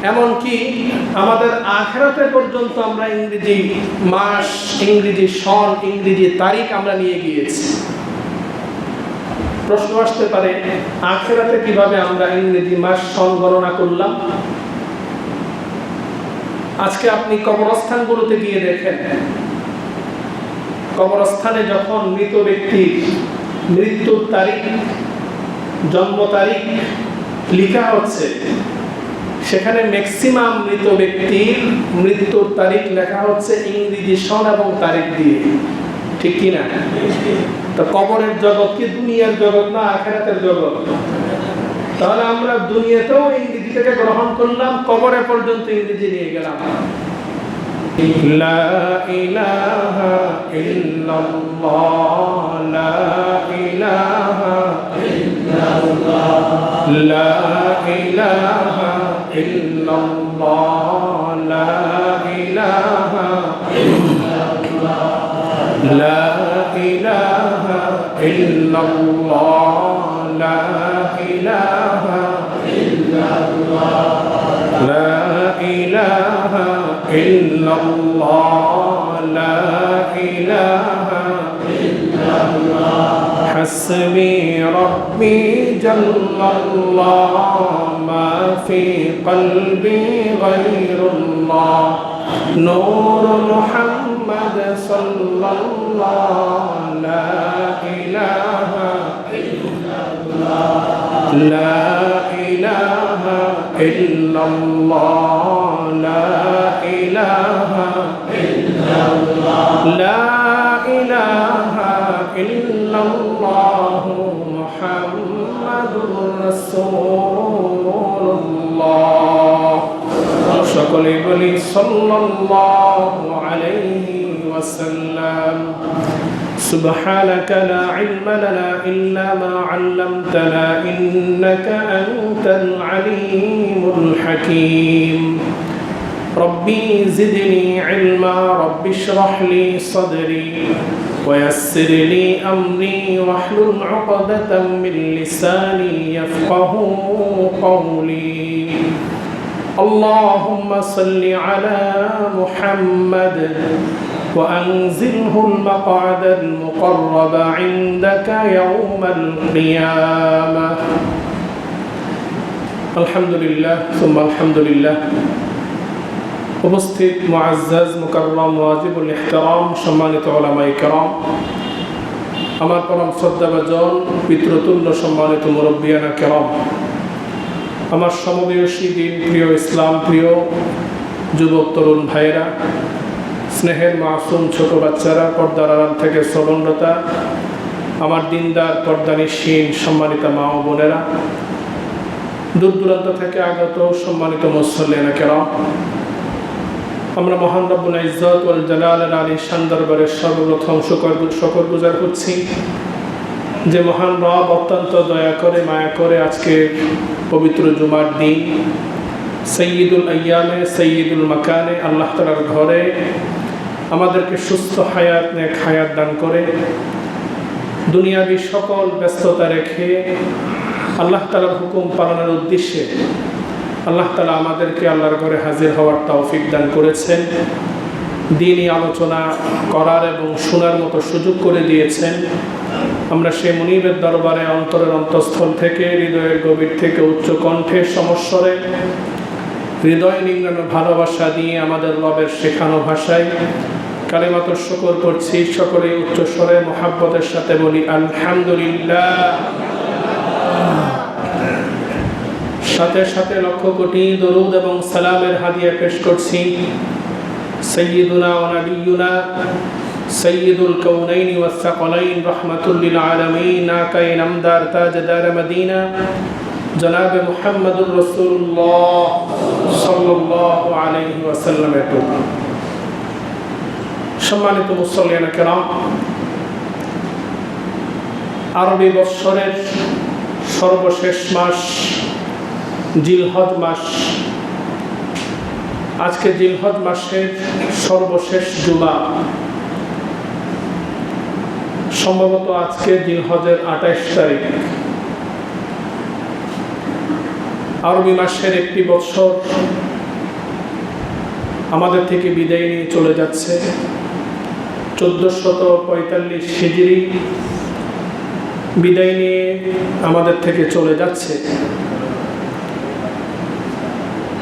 এমনকি আমাদের আখিরাতে পর্যন্ত আমরা ইংরেজি মাস, ইংরেজি সন, ইংরেজি তারিখ আমরা নিয়ে গিয়েছি। প্রশ্ন আসতে পারে, আখিরাতে কিভাবে আমরা ইংরেজি মাস সন গণনা করলাম? আজকে আপনি কবরস্থানগুলোতে গিয়ে দেখেন, কবরস্থানে যখন মৃত ব্যক্তির মৃত্যুর তারিখ, জন্ম তারিখ লেখা হচ্ছে, সেখানে ম্যাক্সিমাম মৃত ব্যক্তির মৃত্যুর তারিখ লেখা হচ্ছে ইংরেজি সন এবং তারিখ দিয়ে, ঠিক কি না? তো কবরের জগৎ কি দুনিয়ার জগৎ না আখিরাতের জগৎ? তাহলে আমরা দুনিয়াতেও ইংরেজি থেকে গ্রহণ করলাম, কবরে পর্যন্ত ইংরেজি নিয়ে গেলাম। লা ইলাহা ইল্লাল্লাহ, লা ইলাহা ইল্লাল্লাহ, লা ইলাহা ইল্লাল্লাহ, লা ইলাহা ইল্লাল্লাহ, লা ইলাহা ইল্লাল্লাহ, লা ইলাহা ইল্লাল্লাহ, লা ইলাহা ইল্লাল্লাহ, লা ইলাহা ইল্লাল্লাহ, হাসবি রব্বি জাল্লাল্লাহ, মা ফি কলবি গায়রুল্লাহ, নূর মুহাম্মদ সাল্লাল্লাহ, লা ইলাহা ইল্লাল্লাহ, লা ইলাহা ইল্লাল্লাহ, লা ইলাহা ইল্লাল্লাহ, লা ইলাহা ইল্লাল্লাহ, মুহাম্মাদুর রাসূলুল্লাহ। সকলে বলি সাল্লাল্লাহু আলাইহি ওয়াসাল্লাম। سبحانك لا علم لنا إلا ما علمتنا إنك أنت العليم الحكيم. ربي زدني علما، رب اشرح لي صدري ويسر لي أمري واحلل عقدة من لساني يفقه قولي. اللهم صل على محمد وأنزله المقعد المقرب عندك يوم القيامة. الحمد لله ثم الحمد لله. উপস্থিত মুআজ্জাজ মুকাররম ওয়াজিবুল ইহতিরাম সম্মানিত উলামায়ে কেরাম, আমার পরম শ্রদ্ধাভাজন পিতৃতুল্য সম্মানিত মুরব্বিয়ানা কেরাম, আমার সমবয়সী দিন প্রিয় ইসলাম প্রিয় যুবক তরুণ ভাইয়েরা, স্নেহের মাসুম ছোট বাচ্চারা, পর্দার আড়াল থেকে শ্রবণরতা আমার দিনদার পর্দানিশীন সম্মানিত মা ও বোনেরা, দূর দূরান্ত থেকে আগত সম্মানিত মুসল্লিয়ানা কেরাম, আমরা মহান রব্বুল ইজ্জত ওয়াল জালালের আলিশান দরবারে সর্বপ্রথম শুকরগুজার হচ্ছি যে মহান রব অত্যন্ত দয়া করে মায়া করে আজকে পবিত্র জুমার দিন সৈয়দুল আইয়ামে সৈয়দুল মাকানে আল্লাহ তাআলার ঘরে আমাদেরকে সুস্থ হায়াত নেক হায়াত দান করে দুনিয়াবি সকল ব্যস্ততা রেখে আল্লাহ তাআলার হুকুম পালনের উদ্দেশ্যে আল্লাহ তাআলা আমাদেরকে আল্লাহর ঘরে হাজির হওয়ার তৌফিক দান করেছেন, দ্বীনি আলোচনা করার এবং শোনার মতো সুযোগ করে দিয়েছেন। আমরা সেই মুনিবের দরবারে অন্তরের অন্তঃস্থল থেকে হৃদয়ের গভীর থেকে উচ্চ কণ্ঠে সমস্বরে হৃদয় নিংড়ানো ভালোবাসা দিয়ে আমাদের রবের শেখানো ভাষায় কালিমাতুশ শুকর করছি। সকলেই উচ্চ স্বরে মুহাব্বতের সাথে বলি আলহামদুলিল্লাহ। সাথে সাথে লক্ষ কোটি দরুদ এবং সালামের হাদিয়া পেশ করছি সাইয়্যিদুনা ওয়া নাবিয়্যুনা সাইয়্যিদুল কাউনাইনি ওয়াস সাকালাইন রাহমাতুল লিল আলামিন আকায়ে নামদার তাজদার মদিনা জনাবে মুহাম্মদুর রাসূলুল্লাহ সাল্লাল্লাহু আলাইহি ওয়াসাল্লামের প্রতি। সম্মানিত মুসল্লিয়ানা কেরাম, আরবি বৎসরের সর্বশেষ মাস জিলহজ মাস। আজকে জিলহজ মাসের সর্বশেষ জুমা, সম্ভবত আজকে জিলহজের 28 তারিখ। আরবি মাসের একটি বৎসর আমাদের থেকে বিদায় নিয়ে চলে যাচ্ছে। 1445 হিজরি বিদায় নিয়ে আমাদের থেকে চলে যাচ্ছে।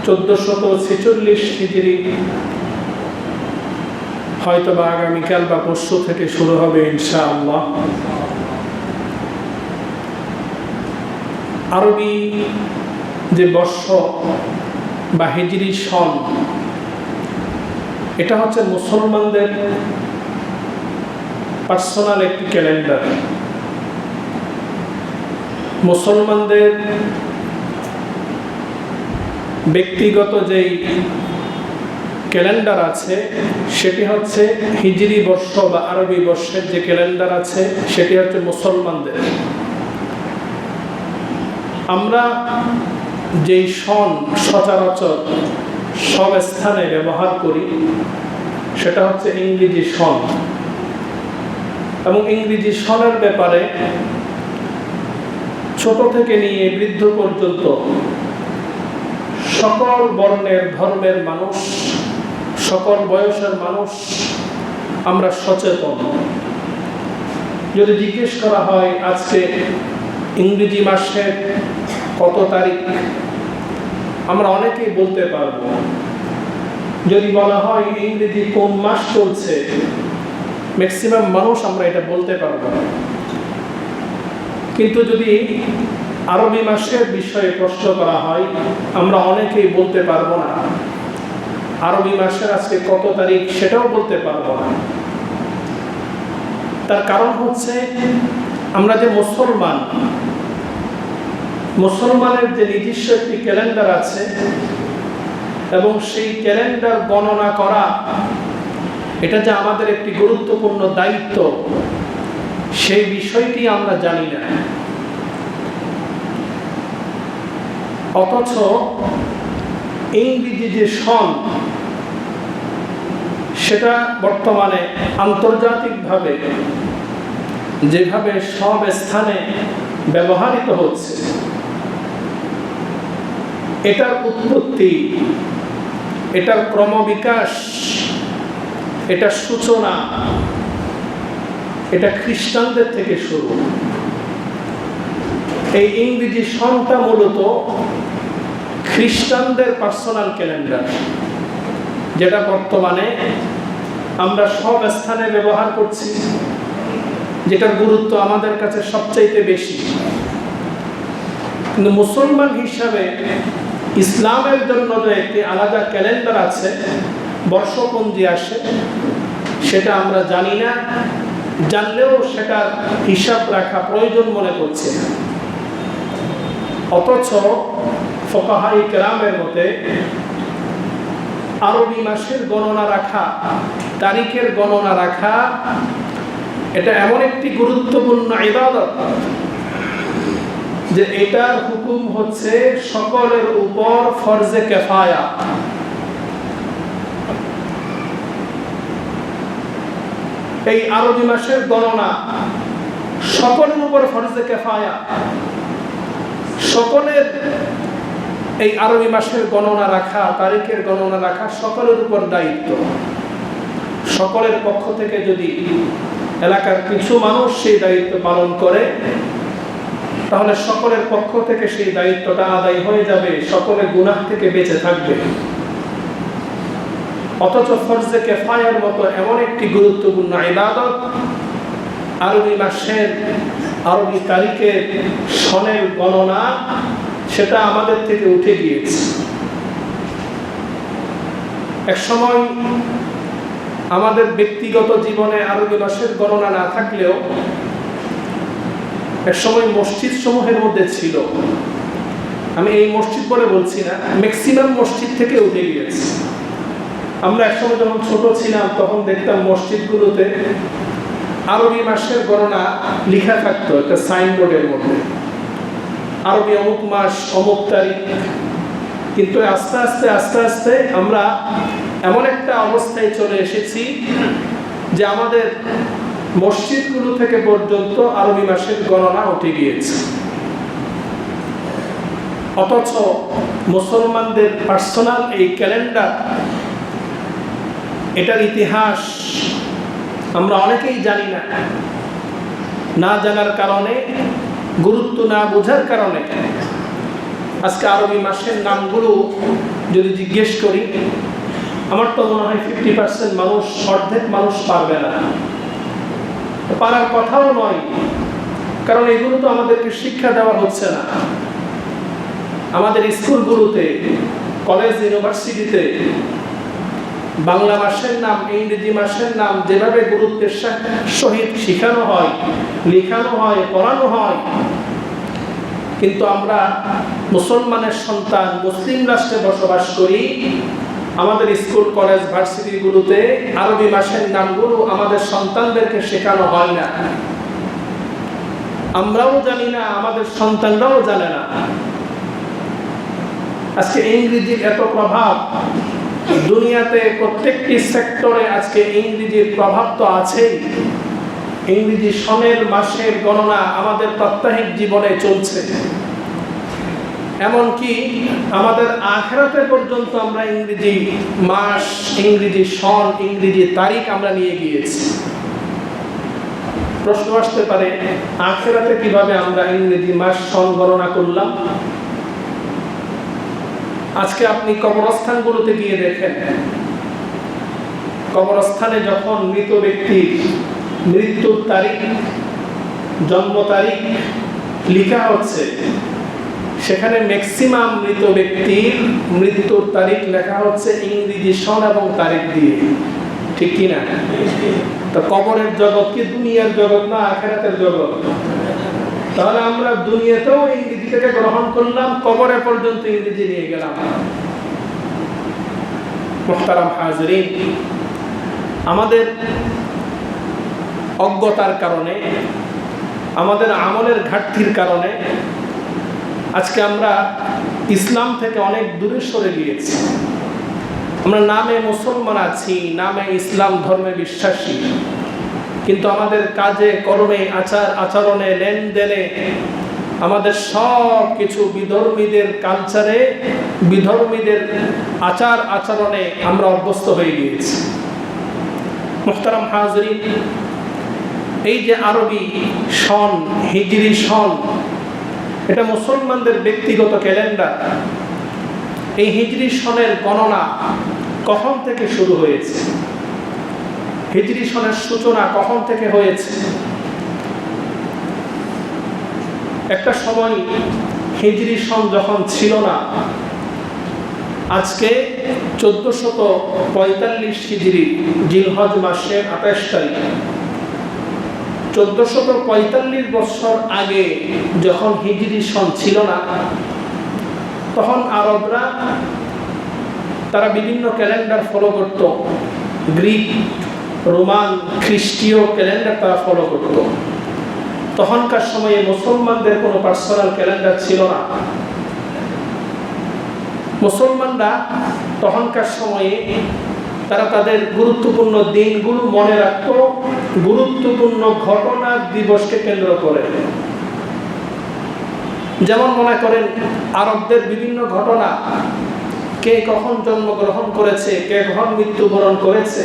1446 হিজরি হয়তো বা আগামীকাল বা পরশু থেকে শুরু হবে ইনশাআল্লাহ। আরবি যে বর্ষ বা হিজরি সন, এটা হচ্ছে মুসলমানদের পার্সোনাল একটি ক্যালেন্ডার। মুসলমানদের ব্যক্তিগত যেই ক্যালেন্ডার আছে সেটি হচ্ছে হিজরি বর্ষ বা আরবি বর্ষের যে ক্যালেন্ডার আছে সেটি হচ্ছে মুসলমানদের। আমরা যেই সন সচরাচর সব স্থানে ব্যবহার করি সেটা হচ্ছে ইংরেজি সন, এবং ইংরেজি সনের ব্যাপারে ছোট থেকে নিয়ে বৃদ্ধ পর্যন্ত সকল বর্ণের ধর্মের মানুষ, সকল বয়সের মানুষ আমরা সচেতন। যদি জিজ্ঞেস করা হয় আজকে ইংরেজি মাসের কত তারিখ, আমরা অনেকেই বলতে পারবো। যদি বলা হয় ইংরেজি কোন মাস চলছে, ম্যাক্সিমাম মানুষ আমরা এটা বলতে পারবো। কিন্তু যদি আরবি মাসের বিষয়ে প্রশ্ন করা হয়, আমরা অনেকেই বলতে পারবো না। আরবি মাসের আজকে কত তারিখ সেটাও বলতে পারবো না। তার কারণ হচ্ছে আমরা যে মুসলমানের যে নিজস্ব একটি ক্যালেন্ডার আছে, এবং সেই ক্যালেন্ডার গণনা করা এটা যে আমাদের একটি গুরুত্বপূর্ণ দায়িত্ব, সেই বিষয়টি আমরা জানি না। অথচ ইংরেজি যে সন সেটা বর্তমানে আন্তর্জাতিকভাবে যেভাবে সব স্থানে ব্যবহৃত হচ্ছে, এটার উৎপত্তি, এটার ক্রমবিকাশ, এটার সূচনা এটা খ্রিস্টানদের থেকে শুরু। এই ইংরেজি সনটা মূলত খ্রিস্টানদের পার্সোনাল ক্যালেন্ডার, যেটা বর্তমানে আমরা সব স্থানে ব্যবহার করছি, যেটার গুরুত্ব আমাদের কাছে সবচাইতে বেশি। কিন্তু মুসলমান হিসাবে ইসলামের জন্য যে একটি আলাদা ক্যালেন্ডার আছে, বর্ষপঞ্জি আসে, সেটা আমরা জানি না। জানলেও সেটার হিসাব রাখা প্রয়োজন মনে করছে না। অথচ ফুকাহায়ে কেরামের মতে আরবি মাসের গণনা রাখা, তারিখের গণনা রাখা, এটা এমন একটি গুরুত্বপূর্ণ ইবাদত যে এটার হুকুম হচ্ছে সকলের উপর ফরজে কিফায়া। এই আরবি মাসের গণনা সকলের উপর ফরজে কিফায়া। সকলের এই আরবি মাসের গণনা রাখা, তারিখের গণনা রাখা সকলের উপর দায়িত্ব। সকলের পক্ষ থেকে যদি এলাকার কিছু মানুষ সেই দায়িত্ব পালন করে, তাহলে সকলের পক্ষ থেকে সেই দায়িত্বটা আদায় হয়ে যাবে, সকলে গুনাহ থেকে বেঁচে থাকবে। অথচ ফরজে কিফায়ার মতো এমন একটি গুরুত্বপূর্ণ ইবাদত আরবি মাসের, আরবি তারিখের সনের গণনা, সেটা আমাদের থেকে উঠে গিয়েছে। এক সময় আমাদের ব্যক্তিগত জীবনে আরবি মাসের গণনা না থাকলেও এক সময় মসজিদ সমূহের মধ্যে ছিল। আমি এই মসজিদ বলে বলছি না, ম্যাক্সিমাম মসজিদ থেকে উঠে গিয়েছে। আমরা একসময় যখন ছোট ছিলাম তখন দেখতাম মসজিদগুলোতে আরবি মাসের গণনা লেখা থাকতো একটা সাইনবোর্ডের মধ্যে, আরবি অমুক মাস অমুক তারিখ। কিন্তু আস্তে আস্তে আমরা এমন একটা অবস্থায় চলে এসেছি যে আমাদের মসজিদগুলো থেকে পর্যন্ত আরবি মাসের গণনা উঠে গিয়েছে। অথচ মুসলমানদের পার্সোনাল এই ক্যালেন্ডার এটার ইতিহাস আমরা অনেকেই জানি না। না জানার কারণে, গুরুত্ব না বোঝার কারণে আজকে আরবি মাসের নামগুলো যদি জিজ্ঞেস করি, আমার তো মনে হয় 50% মানুষ, অর্ধেক মানুষ পারবে না। পারার কথাও নয়, কারণ এগুলো তো আমাদেরকে শিক্ষা দেওয়া হচ্ছে না। আমাদের স্কুলগুলোতে, কলেজ, ইউনিভার্সিটিতে বাংলা মাসের নাম, ইংরেজি মাসের নাম যেভাবে গুরুত্বের সহিত শেখানো হয়, লেখানো হয়, পড়ানো হয়, কিন্তু আমরা মুসলমানের সন্তান, মুসলিম রাষ্ট্রে বসবাস করি, আমাদের স্কুল, কলেজ, ভার্সিটিগুলোতে আরবি মাসের নামগুলো আমাদের সন্তানদেরকে শেখানো হয় না। আমরাও জানি না, আমাদের সন্তানরাও জানে না। আজকে ইংরেজির এত প্রভাব দুনিয়াতে, প্রত্যেকটি সেক্টরে আজকে ইংরেজির প্রভাব তো আছেই। ইংরেজি সনের, মাসের গণনা আমাদের প্রাত্যহিক জীবনে চলছে। এমনকি আমাদের আখিরাতে পর্যন্ত আমরা ইংরেজি মাস, ইংরেজি সন, ইংরেজি তারিখ আমরা নিয়ে গিয়েছি। প্রশ্ন আসতে পারে, আখিরাতে কিভাবে আমরা ইংরেজি মাস, সন গণনা করলাম? আজকে আপনি কবরস্থানগুলোতে গিয়ে দেখেন, কবরস্থানে যখন মৃত ব্যক্তির মৃত্যুর তারিখ, জন্ম তারিখ লেখা হচ্ছে, সেখানে ম্যাক্সিমাম মৃত ব্যক্তির মৃত্যুর তারিখ লেখা হচ্ছে ইংরেজি সন এবং তারিখ দিয়ে। ঠিক কি না? তো কবরের জগৎ কি দুনিয়ার জগৎ না আখিরাতের জগৎ? তাহলে আমরা দুনিয়াতেও ইংরেজিটাকে গ্রহণ করলাম, কবরে পর্যন্ত ইংরেজি নিয়ে গেলাম। মুহতারাম হাজিরিন, আমাদের অজ্ঞতার কারণে, আমাদের আমলের ঘাটতির কারণে আজকে আমরা ইসলাম থেকে অনেক দূরে সরে গিয়েছি। আমরা নামে মুসলমান আছি, নামে ইসলাম ধর্মে বিশ্বাসী, কিন্তু আমাদের কাজে, কর্মে, আচার আচরণে, লেনদেনে, আমাদের সব কিছু বিধর্মীদের কালচারে, বিধর্মীদের আচার আচরণে আমরা অভ্যস্ত হয়ে গিয়েছি। মুহতারাম হাজিরিন, এই যে আরবি সন, হিজরি সন, এটা মুসলমানদের ব্যক্তিগত ক্যালেন্ডার। এই হিজরি সনের গণনা কখন থেকে শুরু হয়েছে? হিজরি সনের সূচনা কখন থেকে হয়েছে? একটা সময় হিজরি সন যখন ছিল না, আজকে 1445 হিজরি জিলহজ মাসের 28 তারিখ, 1445 বছর আগে যখন হিজরি সন ছিল না, তখন আরবরা তারা বিভিন্ন ক্যালেন্ডার ফলো করত। গ্রিক, রোমান, খ্রিস্টীয় ক্যালেন্ডার তারা ফলো করত। তখনকার সময়ে মুসলমানদের কোনো পার্সোনাল ক্যালেন্ডার ছিল না। মুসলমানরা তখনকার সময়ে তারা তাদের গুরুত্বপূর্ণ দিনগুলো মনে রাখত গুরুত্বপূর্ণ ঘটনা দিবসকে কেন্দ্র করে। যেমন মনে করেন আরবদের বিভিন্ন ঘটনা, কে কখন জন্মগ্রহণ করেছে, কে কখন মৃত্যুবরণ করেছে,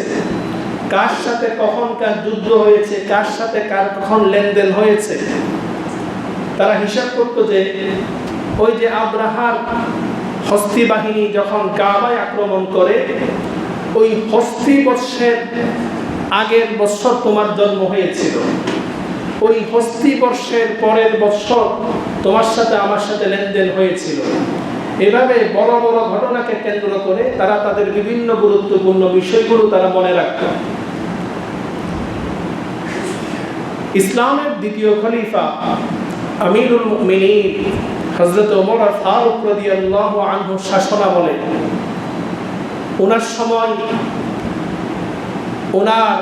কার সাথে কখন কার যুদ্ধ হয়েছে, কার সাথে কার কখন লেনদেন হয়েছে। তারা হিসাব করত যে ওই যে আব্রাহার হস্তি বাহিনী যখন কাবায় আক্রমণ করে, ওই হস্তি বর্ষের আগের বছর তোমার জন্ম হয়েছিল, ওই হস্তি বর্ষের পরের বছর তোমার সাথে আমার সাথে লেনদেন হয়েছিল। এভাবে বড় বড় ঘটনাকে কেন্দ্র করে তারা তাদের বিভিন্ন গুরুত্বপূর্ণ বিষয়গুলো তারা মনে রাখত। ইসলামের দ্বিতীয় খলিফা আমিরুল মুমিনিন হযরত ওমর ফারুক রাদিয়াল্লাহু আনহু শাসনামলে, ওনার সময় ওনার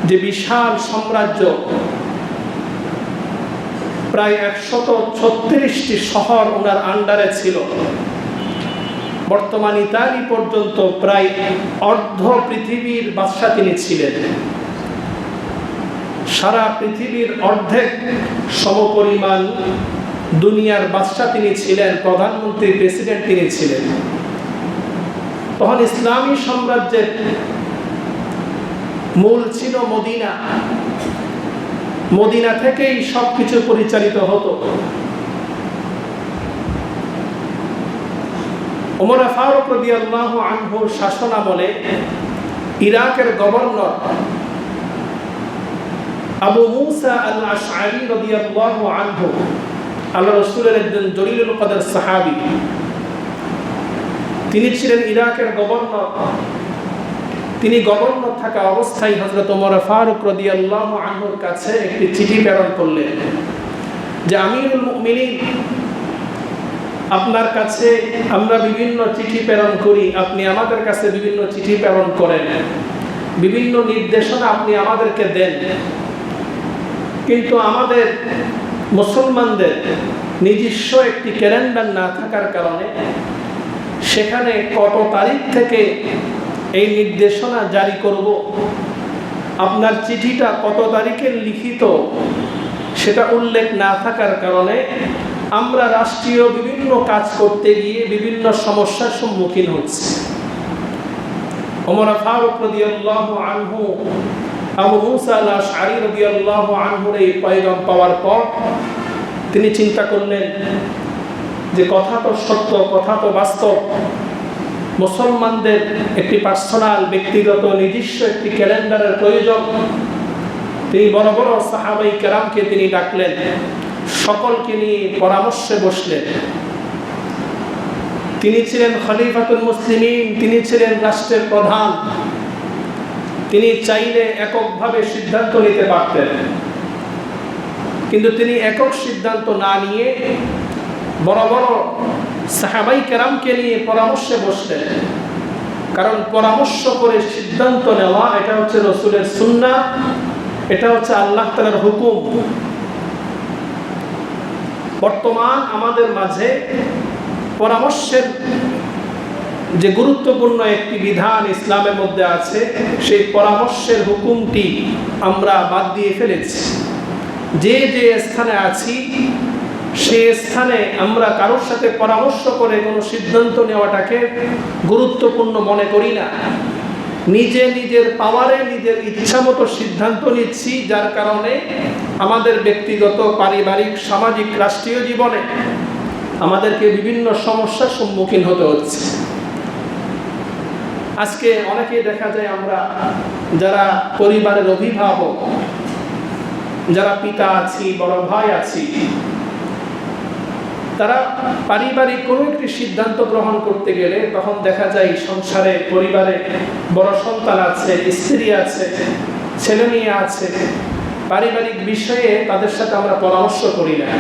যে বিশাল সাম্রাজ্য, প্রায় 136টি শহর ওনার আন্ডারে ছিল। বর্তমান ইতালি পর্যন্ত প্রায় অর্ধ পৃথিবীর বাদশা তিনি ছিলেন। সারা পৃথিবীর অর্ধেক সমপরিমাণ দুনিয়ার বাদশা তিনি ছিলেন, প্রধানমন্ত্রী, প্রেসিডেন্ট তিনি ছিলেন। তখন ইসলামী সাম্রাজ্যের মূল ছিল মদিনা। মদিনা থেকেই সবকিছু পরিচালিত হতো। ওমর ফারুক রাদিয়াল্লাহু আনহুর শাসনামলে ইরাকের গভর্নর আবু মুসা আল আশআরী রাদিয়াল্লাহু আনহু, আল্লাহ রাসূলের একজন জলিলুল কদর সাহাবী, তিনি ছিলেন ইরাকের গভর্নর। তিনি গভর্নর থাকা অবস্থায় হযরত ওমর ফারুক রাদিয়াল্লাহু আনহুর কাছে একটি চিঠি প্রেরণ করলেন যে আমিরুল মুমিনিন, আপনার কাছে আমরা বিভিন্ন চিঠি প্রেরণ করি, আপনি আমাদের কাছে বিভিন্ন চিঠি প্রেরণ করেন, বিভিন্ন নির্দেশনা আপনি আমাদেরকে দেন, কিন্তু আমাদের মুসলমানদের নিজস্ব একটি ক্যালেন্ডার না থাকার কারণে সেখানে কত তারিখ থেকে এই নির্দেশনা জারি করব, আপনার চিঠিটা কত তারিখের লিখিত সেটা উল্লেখ না থাকার কারণে আমরা রাষ্ট্রীয় বিভিন্ন কাজ করতে গিয়ে বিভিন্ন সমস্যার সম্মুখীন হচ্ছি। ওমর ফারুক রাদিয়াল্লাহু আনহু আবু মুসা আল আশআরী রাদিয়াল্লাহু আনহুর এই পয়গাম পাওয়ার পর তিনি চিন্তা করলেন যে কথা তো সত্য, কথা তো বাস্তব, মুসলমানদের একটি পার্সোনাল ব্যক্তিগত নিজস্ব একটি ক্যালেন্ডারের প্রয়োজন। তিনি বড় বড় সাহাবায়ে কেরামকে তিনি ডাকলেন, সকলকে নিয়ে পরামর্শে বসলেন। তিনি ছিলেন খলিফাতুল মুসলিমিন, তিনি ছিলেন রাষ্ট্রের প্রধান, তিনি চাইলে এককভাবে সিদ্ধান্ত নিতে পারতেন, কিন্তু তিনি একক সিদ্ধান্ত না নিয়ে বড় বড় সাহাবায়ে কেরামকে নিয়ে পরামর্শে বসলেন। কারণ পরামর্শ করে সিদ্ধান্ত নেওয়া এটা হচ্ছে রাসূলের সুন্নাহ, এটা হচ্ছে আল্লাহ তাআলার হুকুম। বর্তমান আমাদের মাঝে পরামর্শের যে গুরুত্বপূর্ণ একটি বিধান ইসলামের মধ্যে আছে, সেই পরামর্শের হুকুমটি আমরা বাদ দিয়ে ফেলেছি। যে যে স্থানে আছি সেই স্থানে আমরা কারোর সাথে পরামর্শ করে কোনো সিদ্ধান্ত নেওয়াটাকে গুরুত্বপূর্ণ মনে করি না। নিজে নিজের পাওয়ারে নিজের ইচ্ছামতো সিদ্ধান্ত নিচ্ছি, যার কারণে আমাদের ব্যক্তিগত, পারিবারিক, সামাজিক, রাষ্ট্রীয় জীবনে আমাদেরকে বিভিন্ন সমস্যার সম্মুখীন হতে হচ্ছে। আজকে অনেকেই দেখা যায় আমরা যারা পরিবারের অভিভাবক, যারা পিতা আছি, বড় ভাই আছি, তারা পারিবারিক কোনো একটি সিদ্ধান্ত গ্রহণ করতে গেলে তখন দেখা যায় সংসারে, পরিবারে বড় সন্তান আছে, স্ত্রী আছে, ছেলে মেয়ে আছে, পারিবারিক বিষয়ে তাদের সাথে আমরা পরামর্শ করি না,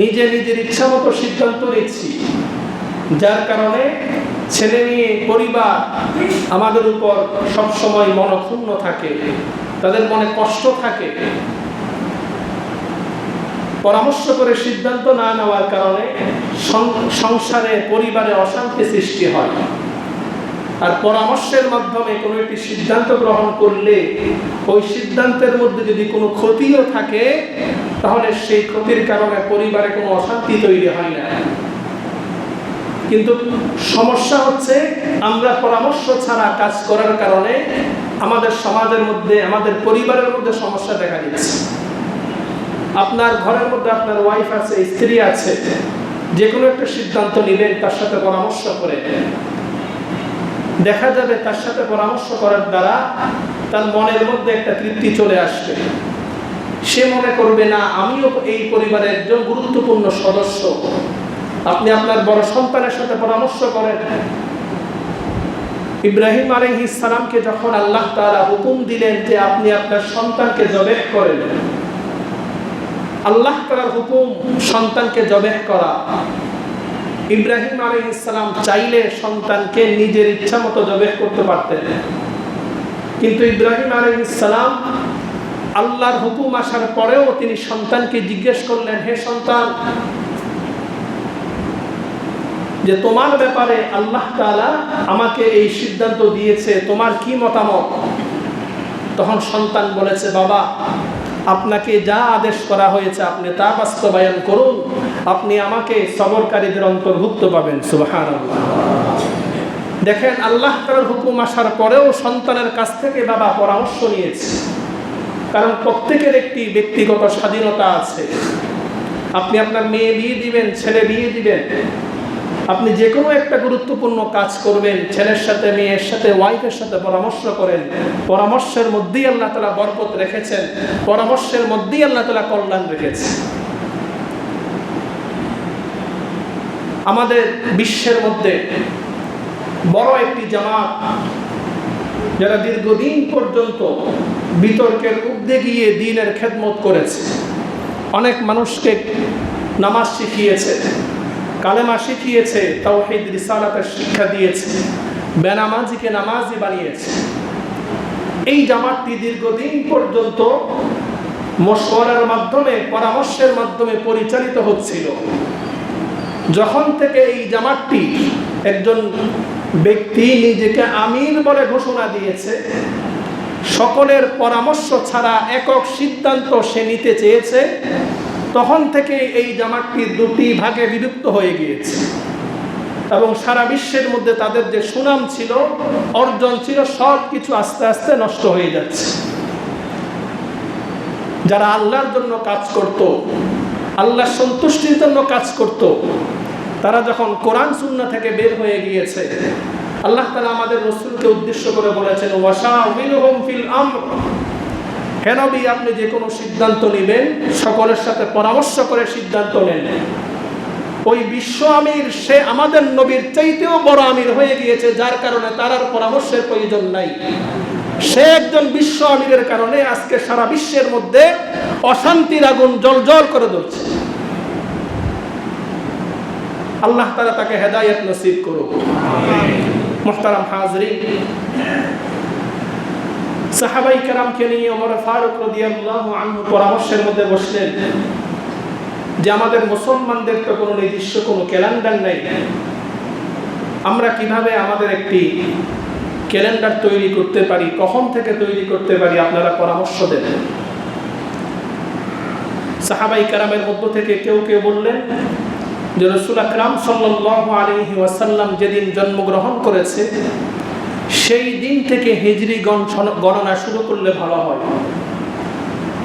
নিজে নিজের ইচ্ছা মতো সিদ্ধান্ত নিচ্ছি, যার কারণে ছেলে মেয়ে, পরিবার আমাদের উপর সবসময় মনক্ষুণ্ণ থাকে, তাদের মনে কষ্ট থাকে। পরামর্শ করে সিদ্ধান্ত না নেওয়ার কারণে সংসারে, পরিবারে অশান্তি সৃষ্টি হয়। আর পরামর্শের মাধ্যমে কোনো একটি সিদ্ধান্ত গ্রহণ করলে ওই সিদ্ধান্তের মধ্যে যদি কোনো ক্ষতিও থাকে, তাহলে সেই ক্ষতির কারণে পরিবারে কোনো অশান্তি তৈরি হয় না। কিন্তু সমস্যা হচ্ছে আমরা পরামর্শ ছাড়া কাজ করার কারণে আমাদের সমাজের মধ্যে, আমাদের পরিবারের মধ্যে সমস্যা দেখা দিচ্ছে। আপনার ঘরের মধ্যে আপনার ওয়াইফ আছে, স্ত্রী আছে, যে কোনো একটা সিদ্ধান্ত নেবেন তার সাথে পরামর্শ করে, দেখা যাবে তার সাথে পরামর্শ করার দ্বারা তার মনের মধ্যে একটা তৃপ্তি চলে আসবে। সে মনে করবে না আমিও এই পরিবারের একজন গুরুত্বপূর্ণ সদস্য। আপনি আপনার বড় সন্তানের সাথে পরামর্শ করেন। ইব্রাহিম আলাইহিস সালামকে যখন আল্লাহ তাআলা হুকুম দিলেন যে আপনি আপনার সন্তানকে জবেহ করেন, আল্লাহ তাআলার হুকুম সন্তানকে জবেহ করা। ইব্রাহিম আলাইহিস সালাম চাইলে সন্তানকে নিজের ইচ্ছা মতো জবেহ করতে পারতেন, কিন্তু ইব্রাহিম আলাইহিস সালাম আল্লাহর হুকুম আসার পরেও তিনি সন্তানকে জিজ্ঞেস করলেন, হে সন্তান, যে তোমার ব্যাপারে আল্লাহ তাআলা আমাকে এই সিদ্ধান্ত দিয়েছে, তোমার কি মতামত? তখন সন্তান বলেছে, বাবা, আপনাকে যা আদেশ করা হয়েছে আপনি তা বাস্তবায়ন করুন, আপনি আমাকে সবরকারীদের অন্তর্ভুক্ত পাবেন। সুবহানাল্লাহ। দেখেন, আল্লাহ তাআলার হুকুম আসার পরেও সন্তানের কাছ থেকে বাবা পরামর্শ নিয়েছে, কারণ প্রত্যেকের একটি ব্যক্তিগত স্বাধীনতা আছে। আপনি আপনার মেয়ে বিয়ে দিবেন, ছেলে বিয়ে দিবেন, আপনি যে কোনো একটা গুরুত্বপূর্ণ কাজ করবেন, ছেলের সাথে, মেয়ের সাথে, ওয়াইফের সাথে পরামর্শ করেন। পরামর্শের মধ্যেই আল্লাহ তাআলা বরকত রেখেছেন, পরামর্শের মধ্যেই আল্লাহ তাআলা কল্যাণ রেখেছেন। আমাদের বিশ্বের মধ্যে বড় একটি জামাত, যারা দীর্ঘদিন পর্যন্ত বিতর্কের ঊর্ধ্বে গিয়ে দ্বীনের খেদমত করেছে, অনেক মানুষকে নামাজ শিখিয়েছে, কালেমা শিখিয়েছে, তাওহীদ রিসালাতের শিক্ষা দিয়েছে, বেনামাজিকে নামাজি বানিয়েছে। এই জামাতটি দীর্ঘদিন পর্যন্ত মশওয়ারার মাধ্যমে, পরামর্শের মাধ্যমে পরিচালিত হচ্ছিল। যখন থেকে এই জামাতটি একজন ব্যক্তি নিজেকে আমির বলে ঘোষণা দিয়েছে, সকলের পরামর্শ ছাড়া একক সিদ্ধান্ত সে নিতে চেয়েছে, তখন থেকে এই জামাতটি দুটি ভাগে বিভক্ত হয়ে গিয়েছে এবং সারা বিশ্বের মধ্যে তাদের যে সুনাম ছিল, অর্জন ছিল, সব কিছু আস্তে আস্তে নষ্ট হয়ে যাচ্ছে। যারা আল্লাহর জন্য কাজ করত, আল্লাহর সন্তুষ্টির জন্য কাজ করত, তারা যখন কোরআন সুন্নাহ থেকে বের হয়ে গিয়েছে, আল্লাহ তাআলা আমাদের রাসূলকে উদ্দেশ্য করে বলেছেন, ওয়াশাউিরহুম ফিল আমর, হে নবী, আপনি যে কোনো সিদ্ধান্ত নেবেন সকলের সাথে পরামর্শ করে সিদ্ধান্ত নেন। ওই বিশ্ব আমির, সে আমাদের নবীর চাইতেও বড় আমির হয়ে গিয়েছে, যার কারণে তার আর পরামর্শের প্রয়োজন নাই। সে একজন বিশ্ব আমিরের কারণে আজকে সারা বিশ্বের মধ্যে অশান্তির আগুন জ্বলজ্বল করে জ্বলছে। আল্লাহ তাআলা তাকে হেদায়েত নসিব করুক। মুহতারাম হাজরিন, সাহাবাই কেরামকে নিয়ে ওমর ফারুক রাদিয়াল্লাহু আনহু পরামর্শের মধ্যে বসলেন যে আমাদের মুসলমানদের তো কোনো নির্দিষ্ট কোনো ক্যালেন্ডার নেই, আমরা কিভাবে আমাদের একটি ক্যালেন্ডার তৈরি করতে পারি, কখন থেকে তৈরি করতে পারি, আপনারা পরামর্শ দেন। সাহাবাই কেরামের মধ্য থেকে কেউ কেউ বললেন যে রাসূল আকরাম সাল্লাল্লাহু আলাইহি ওয়াসাল্লাম যেদিন জন্মগ্রহণ করেছে সেই দিন থেকে হিজরি গণনা শুরু করলে ভালো হয়।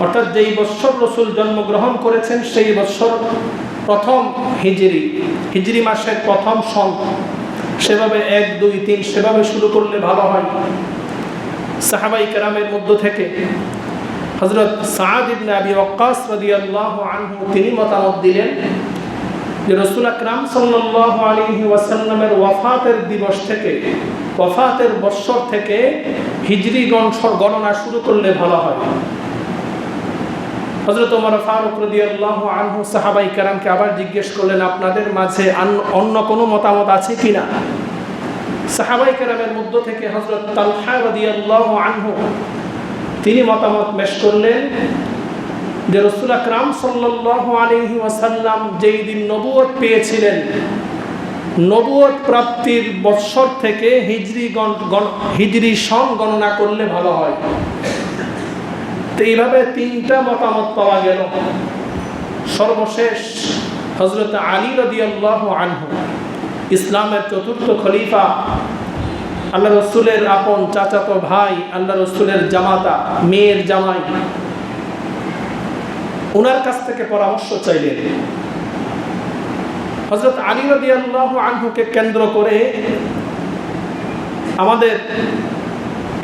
অর্থাৎ যেই বছর রাসূল জন্মগ্রহণ করেছেন সেই বছর প্রথম হিজরি মাসের প্রথম সন, সেভাবে 1, 2, 3 সেভাবে শুরু করলে ভালো হয়। সাহাবাই কেরামের মধ্য থেকে হযরত সাদ ইবনে আবি ওয়াক্কাস রাদিয়াল্লাহু আনহু তিনি মতামত দিলেন যে রাসূল আকরাম সাল্লাল্লাহু আলাইহি ওয়াসাল্লামের ওয়াফাতের দিবস থেকে, ওয়াফাতের বছর থেকে হিজরি গণনা শুরু করলে ভালো হয়। হযরত ওমর ফারুক রাদিয়াল্লাহু আনহু সাহাবাই কেরামকে আবার জিজ্ঞেস করলেন, আপনাদের মাঝে অন্য কোনো মতামত আছে কিনা? সাহাবাই কেরামের মধ্য থেকে হযরত তালহা রাদিয়াল্লাহু আনহু তিনি মতামত পেশ করলেন যে রাসূল আকরাম সাল্লাল্লাহু আলাইহি ওয়াসাল্লাম যেই দিন নবুয়ত পেয়েছিলেন, নবুয়ত প্রাপ্তির বছর থেকে হিজরি সন গণনা করলে ভালো হয়। তো এইভাবে 3টা মতামত পাওয়া গেল। সর্বশেষ হযরত আলী রাদিয়াল্লাহু আনহু, ইসলামের 4র্থ খলিফা, আল্লাহ রাসূলের আপন চাচাতো ভাই, আল্লাহ রাসূলের জামাতা, মেয়ের জামাই, ওনার কাছ থেকে পরামর্শ চাইলেন। হযরত আলী রাদিয়াল্লাহু আনহুকে কেন্দ্র করে আমাদের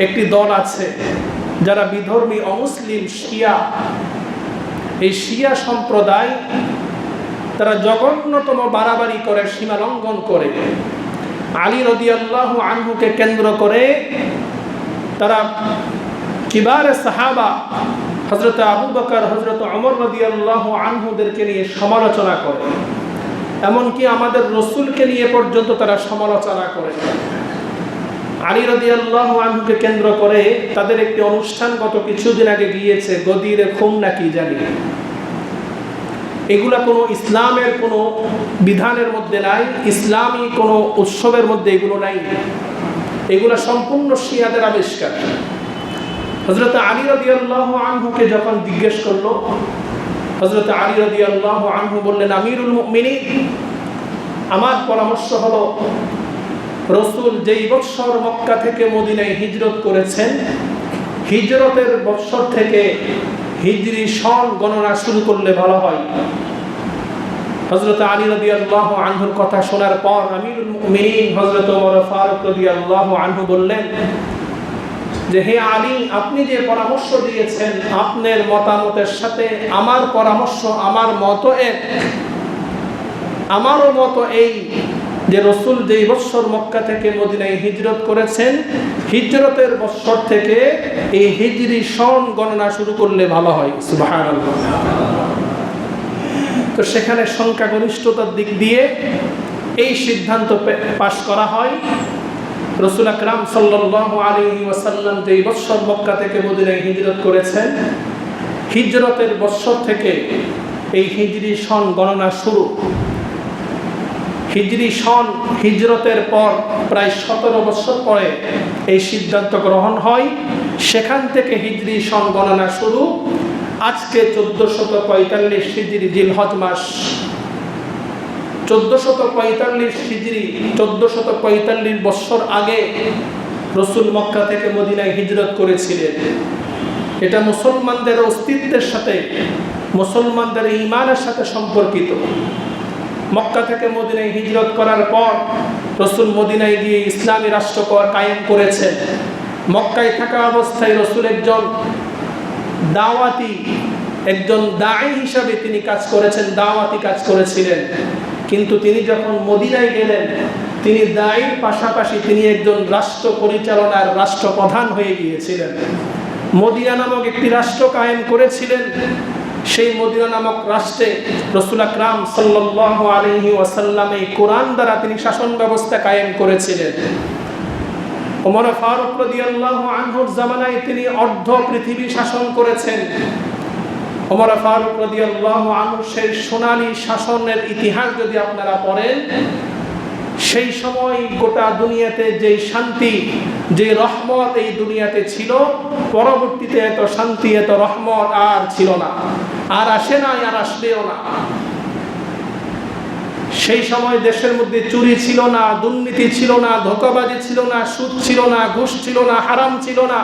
একটি দল আছে যারা বিধর্মী অমুসলিম শিয়া। এই শিয়া সম্প্রদায় তারা জঘন্যতম বাড়াবাড়ি করে, সীমা লঙ্ঘন করে। আলী রাদিয়াল্লাহু আনহুকে কেন্দ্র করে তারা কিবারে সাহাবা হযরত আবু বকর, হযরত ওমর রাদিয়াল্লাহু আনহুদেরকে নিয়ে সমালোচনা করে, এমনকি আমাদের রাসূলকে নিয়ে পর্যন্ত তারা সমালোচনা করে। আলী রাদিয়াল্লাহু আনহুকে কেন্দ্র করে তাদের একটি অনুষ্ঠান গত কিছুদিন আগে গিয়েছে, গদিরে খুম নাকি জানি। এগুলা কোনো ইসলামের কোনো বিধানের মধ্যে নাই, ইসলামী কোনো উৎসবের মধ্যে এগুলো নাই, এগুলা সম্পূর্ণ শিয়াদের আবিষ্কার। হযরত আলী রাদিয়াল্লাহু আনহুকে যখন জিজ্ঞেস করলো, হযরত আলী রাদিয়াল্লাহু আনহু বললেন, আমিরুল মুমিনিন, আমার পরামর্শ হলো রাসূল যেই বৎসর মক্কা থেকে মদিনায় হিজরত করেছেন, হিজরতের বৎসর থেকে হিজরি সন গণনা শুরু করলে ভালো হয়। হযরত আলী রাদিয়াল্লাহু আনহুর কথা শোনার পর আমিরুল মুমিনিন হযরত ওমর ফারুক রাদিয়াল্লাহু আনহু বললেন যে, হে আলী, আপনি যে পরামর্শ দিয়েছেন আপনার মতামতের সাথে আমার পরামর্শ, আমার মত এক। আমারও মত এই যে রাসূল যেই বৎসর মক্কা থেকে মদিনায় হিজরত করেছেন, হিজরতের বৎসর থেকে এই হিজরি সন গণনা শুরু করলে ভালো হয়। সুবহানাল্লাহ। তো সেখানে সংখ্যাগরিষ্ঠতার দিক দিয়ে এই সিদ্ধান্ত পাশ করা হয়। রাসূল আকরাম সাল্লাল্লাহু আলাইহি ওয়াসাল্লাম যেই বৎসর মক্কা থেকে মদিনায় হিজরত করেছেন, হিজরতের বৎসর থেকে এই হিজরি সন গণনা শুরু। হিজরি সন হিজরতের পর প্রায় 17 বছর পরে এই সিদ্ধান্ত গ্রহণ হয়। সেখান থেকে হিজরি সন গণনা শুরু। আজকে 1445 হিজরি জিলহজ মাস, 1445 হিজরি, 1445 বছর আগে রাসূল মক্কা থেকে মদিনায় হিজরত করেছিলেন। এটা মুসলমানদের অস্তিত্বের সাথে, মুসলমানদের ঈমানের সাথে সম্পর্কিত। মক্কা থেকে মদিনায় হিজরত করার পর রাসূল মদিনায় গিয়ে ইসলামী রাষ্ট্র কায়েম করেছেন। মক্কায় থাকা অবস্থায় রাসূল একজন দাওয়াতি, একজন দাঈ হিসাবে তিনি কাজ করেছেন, দাওয়াতি কাজ করেছিলেন। কিন্তু তিনি যখন মদিনায় গেলেন, তিনি দাঈর পাশাপাশি তিনি একজন রাষ্ট্র পরিচালনার রাষ্ট্রপ্রধান হয়ে গিয়েছিলেন। মদিনা নামক একটি রাষ্ট্র কায়েম করেছিলেন। সেই মদিনা নামক রাষ্ট্রে রাসূল আকরাম সাল্লাল্লাহু আলাইহি ওয়াসাল্লাম এই কোরআন দ্বারা তিনি শাসন ব্যবস্থা কায়েম করেছিলেন। ওমর ফারুক রাদিয়াল্লাহু আনহুর জামানায় তিনি অর্ধ পৃথিবী শাসন করেছেন। ওমর ফারুক রাদিয়াল্লাহু আনহু সেই সোনালী শাসনের ইতিহাস যদি আপনারা পড়েন, সেই সময় গোটা দুনিয়াতে যে শান্তি, যে রহমত এই দুনিয়াতে ছিল, পরবর্তীতে এত শান্তি, এত রহমত আর ছিল না, আর আসে না, আর আসবেও না। সেই সময় দেশের মধ্যে চুরি ছিল না, দুর্নীতি ছিল না, ধোঁকাবাজি ছিল না, সুদ ছিল না, ঘুষ ছিল না, হারাম ছিল না।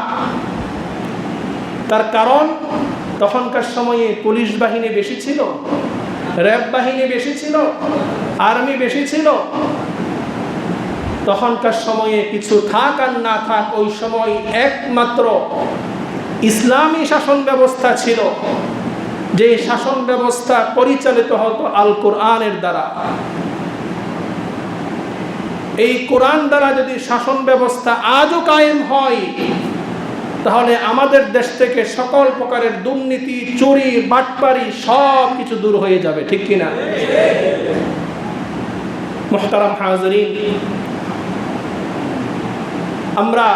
তার কারণ তখনকার সময়ে পুলিশ বাহিনী বেশি ছিল, র্যাব বাহিনী বেশি ছিল, আর্মি বেশি ছিল। তখনকার সময়ে কিছু থাক আর না থাক, ওই সময় একমাত্র ইসলামী শাসন ব্যবস্থা ছিল, যে শাসন ব্যবস্থা পরিচালিত হতো আল কোরআনের দ্বারা। এই কোরআন দ্বারা যদি শাসন ব্যবস্থা আজও কায়েম হয়, তাহলে আমাদের দেশ থেকে সকল প্রকারের দুর্নীতি, চুরি, বাটপারি সব কিছু দূর হয়ে যাবে। ঠিক কিনা? মুহতারাম হাজিরিন, আমরা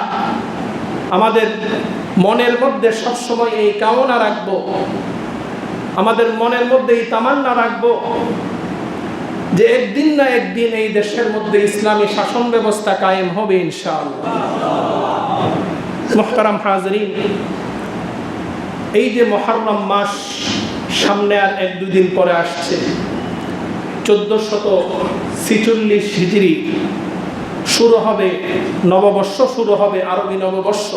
আমাদের মনের মধ্যে সবসময় এই কামনা রাখবো, আমাদের মনের মধ্যে এই তামান্না রাখবো যে একদিন না একদিন এই দেশের মধ্যে ইসলামী শাসন ব্যবস্থা কায়েম হবে ইনশাআল্লাহ। মুহতারাম হাজিরিন, এই যে মুহররম মাস সামনে আর 1-2 দিন পরে আসছে, 1446 হিজরি শুরু হবে, নববর্ষ শুরু হবে, আরবি নববর্ষ।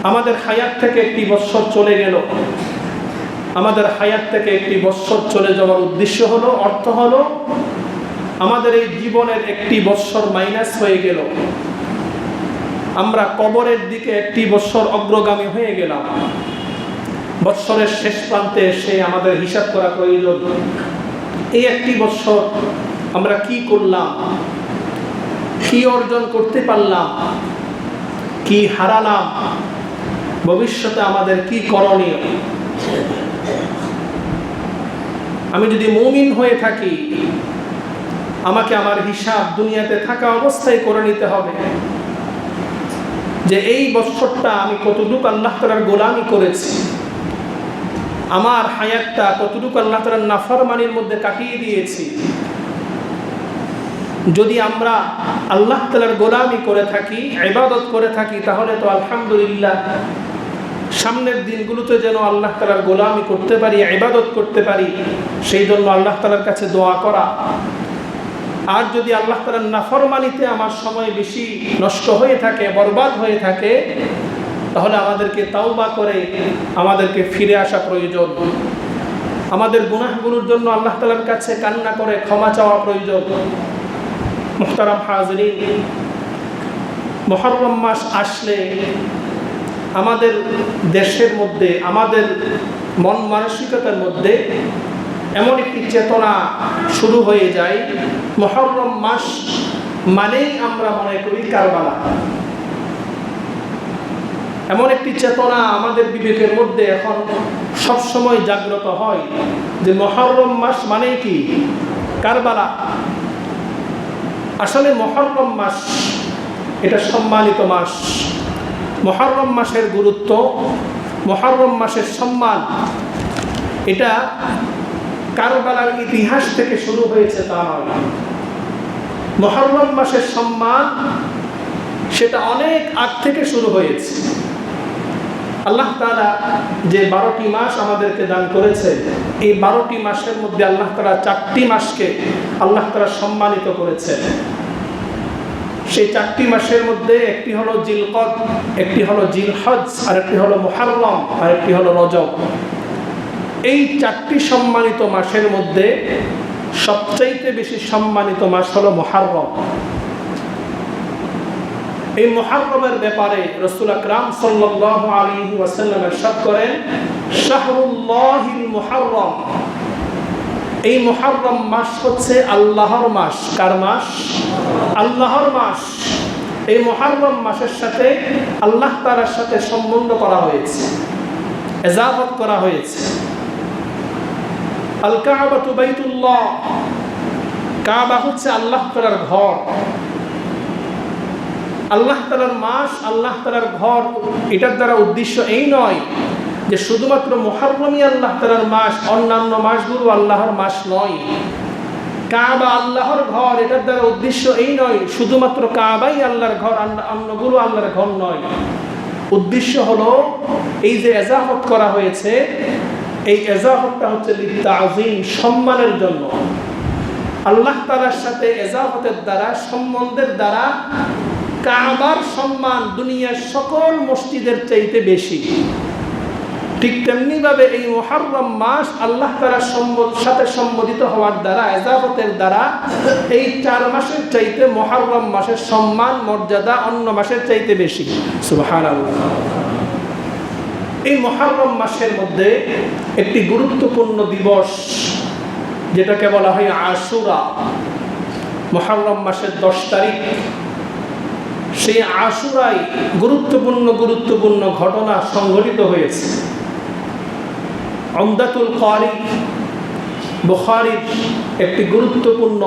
আমাদের হায়াত থেকে একটি বৎসর চলে গেল। আমাদের হায়াত থেকে একটি বৎসর চলে যাওয়ার উদ্দেশ্য হলো, অর্থ হলো আমাদের এই জীবনের একটি বৎসর মাইনাস হয়ে গেল। আমরা কবরের দিকে একটি বৎসর অগ্রগামী হয়ে গেলাম। বৎসরের শেষ প্রান্তে এসে আমাদের হিসাব করা প্রয়োজন, এই একটি বৎসর আমরা কি করলাম, কি অর্জন করতে পারলাম, কি হারালাম, ভবিষ্যতে আমাদের কি করণীয়। আমি যদি মুমিন হয়ে থাকি, আমাকে আমার হিসাব দুনিয়াতে থাকা অবস্থায় করে নিতে হবে যে এই বছরটা আমি কতটুকু আল্লাহ তাআলার গোলামি করেছি, আমার হায়াতটা কতটুকু আল্লাহ তাআলার নাফরমানির মধ্যে কাটিয়ে দিয়েছি। যদি আমরা আল্লাহ তাআলার গোলামি করে থাকি, ইবাদত করে থাকি, তাহলে তো আলহামদুলিল্লাহ, সামনের দিনগুলোতে যেন আল্লাহ তাআলার গোলামি করতে পারি, ইবাদত করতে পারি, সেই জন্য আল্লাহ তাআলার কাছে দোয়া করা। আর যদি আল্লাহ তাআলার নাফরমানিতে আমার সময় বেশি নষ্ট হয়ে থাকে, বরবাদ হয়ে থাকে, তাহলে আমাদেরকে তাওবা করে আমাদেরকে ফিরে আসা প্রয়োজন। আমাদের গুনাহগুলোর জন্য আল্লাহ তাআলার কাছে কান্না করে ক্ষমা চাওয়া প্রয়োজন। মুহতারাম হাজিরিন, মুহররম মাস আসলে আমাদের দেশের মধ্যে, আমাদের মন মানসিকতার মধ্যে এমন একটি চেতনা শুরু হয়ে যায়, মুহররম মাস মানেই আমরা মনে করি কারবালা। এমন একটি চেতনা আমাদের বিবেকের মধ্যে এখন সবসময় জাগ্রত হয় যে মুহররম মাস মানে কি? কারবালা। আসলে মুহররম মাস এটা সম্মানিত মাস। মুহররম মাসের গুরুত্ব, মুহররম মাসের সম্মান, এটা কারবালার ইতিহাস থেকে শুরু হয়েছে তা নয়। মুহররম মাসের সম্মান সেটা অনেক আগ থেকে শুরু হয়েছে। আল্লাহ তাআলা যে 12টি মাস আমাদেরকে দান করেছে, এই 12টি মাসের মধ্যে আল্লাহ তাআলা 4টি মাসকে আল্লাহ তাআলা সম্মানিত করেছেন। সেই 4টি মাসের মধ্যে একটি হলো জিলকদ, একটি হলো জিলহজ, আর একটি হলো মুহররম, আর একটি হলো রজব। এই 4টি সম্মানিত মাসের মধ্যে সবচাইতে বেশি সম্মানিত মাস হলো মুহররম। এই মুহররমের ব্যাপারে রাসূল আকরাম সাল্লাল্লাহু আলাইহি ওয়াসাল্লাম ইরশাদ করেন, শাহরুল্লাহিল মুহররম। এই মুহররম মাস হচ্ছে আল্লাহর মাস। কার মাস? আল্লাহর মাস। এই মুহররম মাসের সাথে আল্লাহ তাআলার সাথে সম্বন্ধ করা হয়েছে, ইজাফত করা হয়েছে। আল কাবাতু বাইতুল্লাহ, কাবা হচ্ছে আল্লাহ তাআলার ঘর। আল্লাহ তাআলার মাস, আল্লাহ তাআলার ঘর, এটার দ্বারা উদ্দেশ্য এই নয় যে শুধুমাত্র মুহররমই আল্লাহ তাআলার মাস, অন্যান্য মাসগুলো আল্লাহর মাস নয়। কাবা আল্লাহর ঘর, এটার দ্বারা উদ্দেশ্য এই নয় শুধুমাত্র কাবাই আল্লাহর ঘর, অন্যগুলো আল্লাহর ঘর নয়। উদ্দেশ্য হলো এই যে ইজাফত করা হয়েছে, এই ইজাফতটা হচ্ছে লিতাযীম, সম্মানের জন্য। আল্লাহ তাআলার সাথে ইজাফতের দ্বারা, সম্বন্ধের দ্বারা কাবার সম্মান দুনিয়ার সকল মসজিদের চাইতে বেশি। ঠিক তেমনি ভাবে এই মুহররম মাস আল্লাহ তাআলার সাথে সম্বোধিত হওয়ার দ্বারা, ইজাফতের দ্বারা এই 4 মাসের চাইতে মুহররম মাসের সম্মান, মর্যাদা অন্য মাসের চাইতে বেশি। সুবহানাল্লাহ। এই মুহররম মাসের মধ্যে একটি গুরুত্বপূর্ণ দিবস যেটাকে বলা হয় আশুরা, মুহররম মাসের 10 তারিখ। সেই আশুরায় গুরুত্বপূর্ণ ঘটনা সংঘটিত হয়েছে। উমদাতুল কারি, বুখারীর একটি গুরুত্বপূর্ণ,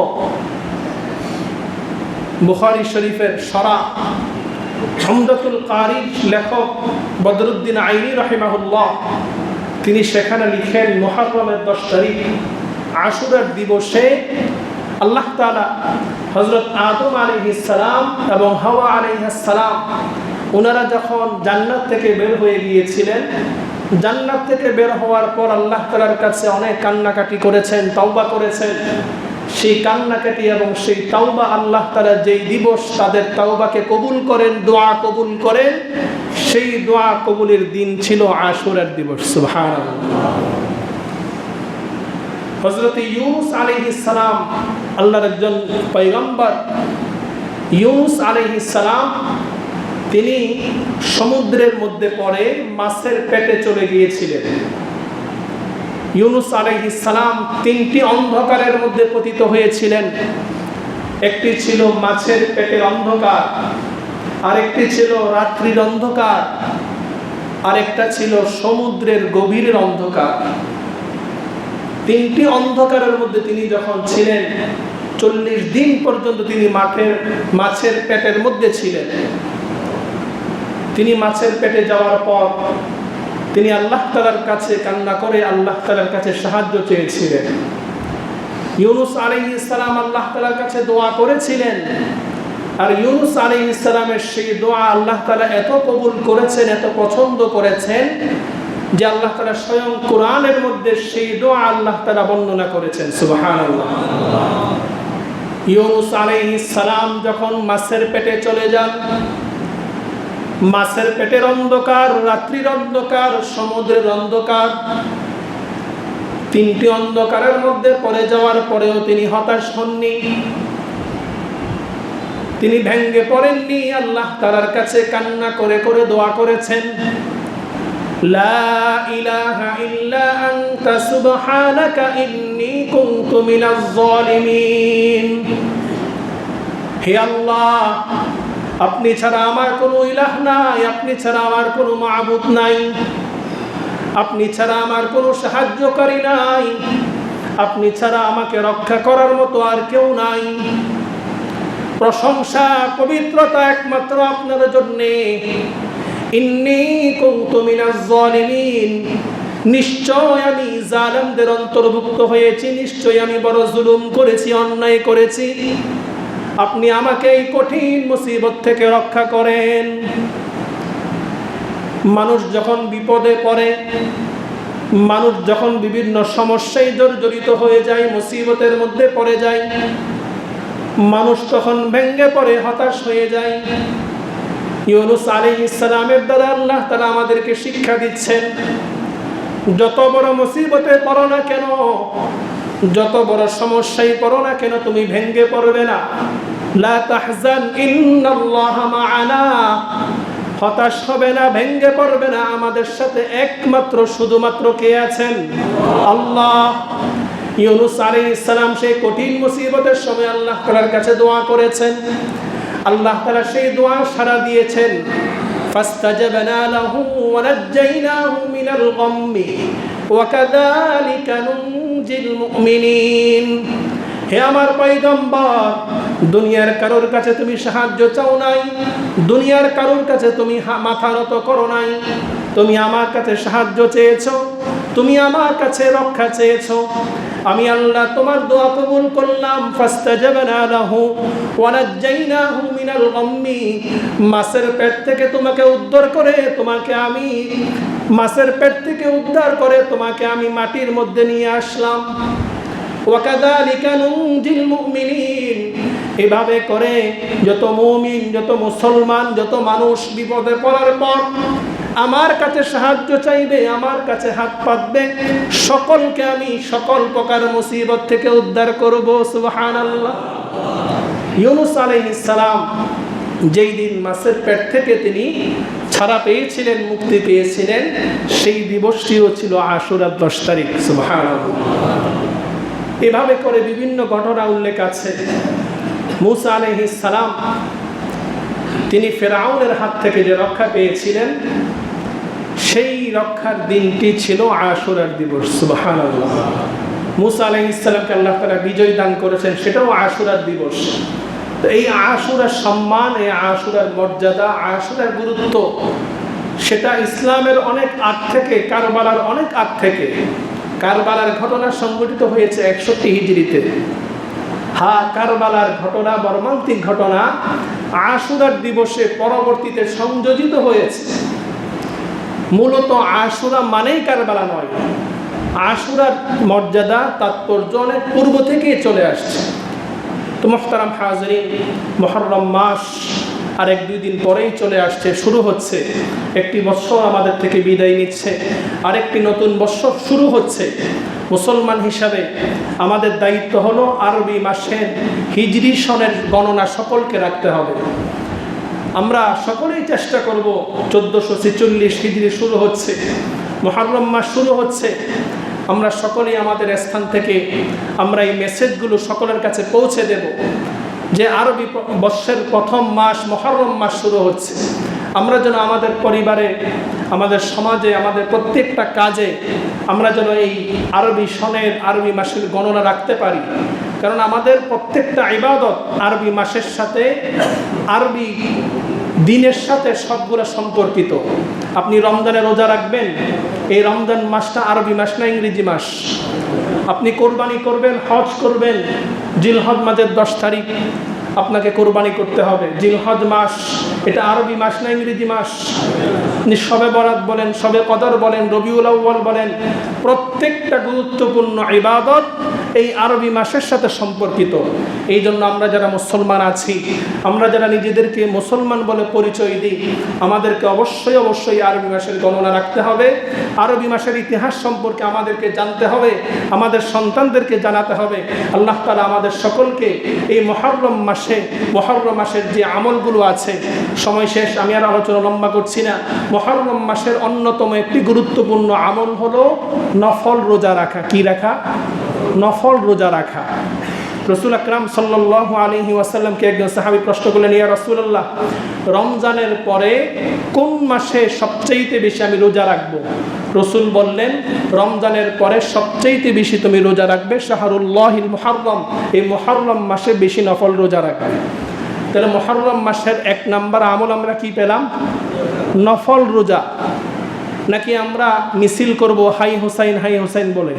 বুখারী শরীফের শরহ, উমদাতুল কারির লেখক বদরুদ্দিন আইনি রাহিমাহুল্লাহ, তিনি সেখানে লিখেন মুহররমের 10 তারিখ আশুরার দিবসে আল্লাহ তাআলা হযরত আদম আলাইহিস সালাম এবং হাওয়া আলাইহিস সালাম ওনারা যখন জান্নাত থেকে বের হয়ে গিয়েছিলেন, জান্নাত থেকে বের হওয়ার পর আল্লাহ তাআলার কাছে অনেক কান্নাকাটি করেছেন, তওবা করেছেন। সেই কান্নাকাটি এবং সেই তওবা আল্লাহ তাআলা যেই দিবস তাদের তওবাকে কবুল করেন, দোয়া কবুল করেন, সেই দোয়া কবুলের দিন ছিল আশুরার দিবস। সুবহানাল্লাহ। হযরত ইউনূস আলাইহিস সালাম, আল্লাহর একজন পয়গম্বর ইউনূস আলাইহিস সালাম, তিনি সমুদ্রের মধ্যে পড়ে মাছের পেটে চলে গিয়েছিলেন। ইউনূস আলাইহিস সালাম 3টি অন্ধকারের মধ্যে পতিত হয়েছিলেন। একটি ছিল মাছের পেটের অন্ধকার, আরেকটি ছিল রাত্রির অন্ধকার, আরেকটা ছিল সমুদ্রের গভীরের অন্ধকার। 3টি অন্ধকারের মধ্যে তিনি যখন ছিলেন, 40 দিন পর্যন্ত তিনি মাছের পেটের মধ্যে ছিলেন। তিনি মাছের পেটে যাওয়ার পর তিনি আল্লাহ তাআলার কাছে কান্না করে আল্লাহ তাআলার কাছে সাহায্য চেয়েছিলেন। ইউনূস আলাইহিস সালাম আল্লাহ তাআলার কাছে দোয়া করেছিলেন, আর ইউনূস আলাইহিস সালামের সেই দোয়া আল্লাহ তাআলা এত কবুল করেছেন, এত পছন্দ করেছেন যে আল্লাহ তাআলা স্বয়ং কোরআনের মধ্যে সেই দোয়া আল্লাহ তাআলা বর্ণনা করেছেন। সুবহানাল্লাহ। ইউনুস আলাইহিস সালাম যখন মাছের পেটে চলে যান, মাছের পেটের অন্ধকার, রাত্রির অন্ধকার, সমুদ্রের অন্ধকার, তিনটি অন্ধকারের মধ্যে পড়ে যাওয়ার পরেও তিনি হতাশ হননি, তিনি ভেঙ্গে পড়েননি। আল্লাহ তাআলার কাছে কান্না করে করে দোয়া করেছেন, লা ইলাহা ইল্লা আনতা সুবহানাকা ইন্নী কুনতু মিনাজ জালিমিন। হে আল্লাহ, আপনি ছাড়া আমার কোনো ইলাহ নাই, আপনি ছাড়া আমার কোনো মাবুদ নাই, আপনি ছাড়া আমার কোনো সাহায্যকারী নাই, আপনি ছাড়া আমাকে রক্ষা করার মতো আর কেউ নাই। প্রশংসা পবিত্রতা একমাত্র আপনার জন্যে। ইন্নী কুনতু মিনাজ জালিমিন, নিশ্চয় আমি জালেমদের অন্তর্ভুক্ত হয়েছি, নিশ্চয় আমি বড় জুলুম করেছি, অন্যায় করেছি। আপনি আমাকে এই কঠিন মুসিবত থেকে রক্ষা করেন। মানুষ যখন বিপদে পড়ে, মানুষ যখন বিভিন্ন সমস্যায় জর্জরিত হয়ে যায়, মুসিবতের মধ্যে পড়ে যায়, মানুষ তখন ভেঙ্গে পড়ে, হতাশ হয়ে যায়। ইউনুস আলাইহিস সালামের দ্বারা আল্লাহ তাআলা আমাদেরকে শিক্ষা দিচ্ছেন, যত বড় মুসিবতে পড়ো না কেন, যত বড় সমস্যায় পড়ো না কেন, তুমি ভেঙ্গে পড়বে না। লা তাহজান ইন্নাল্লাহা মা'ানা, হতাশ হবে না, ভেঙ্গে পড়বে না। আমাদের সাথে একমাত্র শুধুমাত্র কে আছেন? আল্লাহ। ইউনুস আলাইহিস সালাম সেই কঠিন মুসিবতের সময় আল্লাহ তাআলার কাছে দোয়া করেছেন, আল্লাহ তাআলা সেই দোয়া সাড়া দিয়েছেন। ফাস্তাজাবনা লাহু ওয়া নাজ্জাইনাহু মিনাল গাম্মি ওয়া কাযালিকা নুনজিল মুমিনিন। হে আমার পয়গম্বর, দুনিয়ার কারোর কাছে তুমি সাহায্য চাও নাই, দুনিয়ার কারোর কাছে তুমি মাথা নত করো নাই, তুমি আমার কাছে সাহায্য চেয়েছো, তুমি আমার কাছে রক্ষা চেয়েছো। আমি আল্লাহ তোমার দোয়া কবুল করলাম। ফাস্তাজাবনা লাহু ওয়া নাজ্জাইনাহু মিনাল গাম্মি, মাছের পেট থেকে তোমাকে উদ্ধার করে, তোমাকে আমি মাছের পেট থেকে উদ্ধার করে তোমাকে আমি মাটির মধ্যে নিয়ে আসলাম। ওয়া কাযালিকা নুনজিল মুমিনিন, এভাবে করে যত মুমিন, যত মুসলমান, যত মানুষ বিপদে পড়ার পর আমার কাছে সাহায্য চাইবে, আমার কাছে হাত পাতবে, সকলকে আমি সকল প্রকার মুসিবত থেকে উদ্ধার করব। সুবহানাল্লাহ। ইউনুস আলাইহিস সালাম যেই দিন মাছের পেট থেকে তিনি ছাড়া পেয়েছিলেন, মুক্তি পেয়েছিলেন, সেই দিবসটিও ছিল আশুরার 10 তারিখ। সুবহানাল্লাহ। এভাবে করে বিভিন্ন ঘটনা উল্লেখ আছে। মূসা আলাইহিস সালাম তিনি ফেরাউনের হাত থেকে যে রক্ষা পেয়েছিলেন, সেই রক্ষার দিনটি ছিল আশুরার দিবস। সুবহানাল্লাহ। মূসা আলাইহিস সালামকে আল্লাহ তাআলা বিজয় দান করেছেন, সেটাও আশুরার দিবস। তো এই আশুরার সম্মান, এই আশুরার মর্যাদা, আশুরার গুরুত্ব, সেটা ইসলামের অনেক আগ থেকে, কারবালার অনেক আগ থেকে। কারবালার ঘটনা সংঘটিত হয়েছে 61 হিজরিতে। কারবালার ঘটনা, মর্মান্তিক ঘটনা আশুরার দিবসে পরবর্তীতে সংযোজিত হয়েছে। মূলত আশুরা মানেই কারবালা নয়, আশুরার মর্যাদা, তাৎপর্য অনেক পূর্ব থেকেই চলে আসছে। তো মুহতারাম হাজরিন, মুহররম মাস আর 1-2 দিন পরেই চলে আসছে, শুরু হচ্ছে। একটি বৎসর আমাদের থেকে বিদায় নিচ্ছে, আরেকটি নতুন বৎসর শুরু হচ্ছে। মুসলমান হিসাবে আমাদের দায়িত্ব হলো আরবি মাসের হিজরি সনের গণনা সকলকে রাখতে হবে। আমরা সকলেই চেষ্টা করব, 1446 হিজরি শুরু হচ্ছে, মুহররম মাস শুরু হচ্ছে, আমরা সকলেই আমাদের স্থান থেকে আমরা এই মেসেজগুলো সকলের কাছে পৌঁছে দেব যে আরবি বর্ষের প্রথম মাস মুহররম মাস শুরু হচ্ছে। আমরা যেন আমাদের পরিবারে, আমাদের সমাজে, আমাদের প্রত্যেকটা কাজে আমরা যেন এই আরবি সনের, আরবি মাসের গণনা রাখতে পারি। কারণ আমাদের প্রত্যেকটা ইবাদত আরবি মাসের সাথে, আরবি দিনের সাথে সবগুলো সম্পর্কিত। আপনি রমজানে রোজা রাখবেন, এই রমজান মাসটা আরবি মাস না ইংরেজি মাস। আপনি কোরবানি করবেন, হজ করবেন, জিলহজ মাসের 10 তারিখ আপনাকে কোরবানি করতে হবে। জিলহজ মাস এটা আরবি মাস না ইংরেজি মাস। শবে বরাত বলেন, শবে কদর বলেন, রবিউল আউয়াল বলেন, প্রত্যেকটা গুরুত্বপূর্ণ ইবাদত এই আরবি মাসের সাথে সম্পর্কিত। এই জন্য আমরা যারা মুসলমান আছি, আমরা যারা নিজেদেরকে মুসলমান বলে পরিচয় দিই, আমাদেরকে অবশ্যই অবশ্যই আরবি মাসের গণনা রাখতে হবে। আরবি মাসের ইতিহাস সম্পর্কে আমাদেরকে জানতে হবে, আমাদের সন্তানদেরকে জানাতে হবে। আল্লাহ তাআলা আমাদের সকলকে এই মুহররম মাসের যে আমলগুলো আছে, সময় শেষ, আমি আর আলোচনা লম্বা করছি না। মুহররম মাসের অন্যতম একটি গুরুত্বপূর্ণ আমল হলো নফল রোজা রাখা। কি রাখা? নফল রোজা রাখা। রাসূল আকরাম সাল্লাল্লাহু আলাইহি ওয়াসাল্লামকে একজন সাহাবী প্রশ্ন করলেন, ইয়া রাসূলুল্লাহ, রমজানের পরে কোন মাসে সবচেয়ে বেশি আমি রোজা রাখবো? রাসূল বললেন, রমজানের পরে সবচেয়ে বেশি তুমি রোজা রাখবে শাহরুল্লাহিল মুহররম, এই মুহররম মাসে বেশি নফল রোজা রাখবে। তাহলে মুহররম মাসের 1 নাম্বার আমল আমরা কি পেলাম? নফল রোজা। নাকি আমরা মিছিল করব হাই হুসাইন বলে?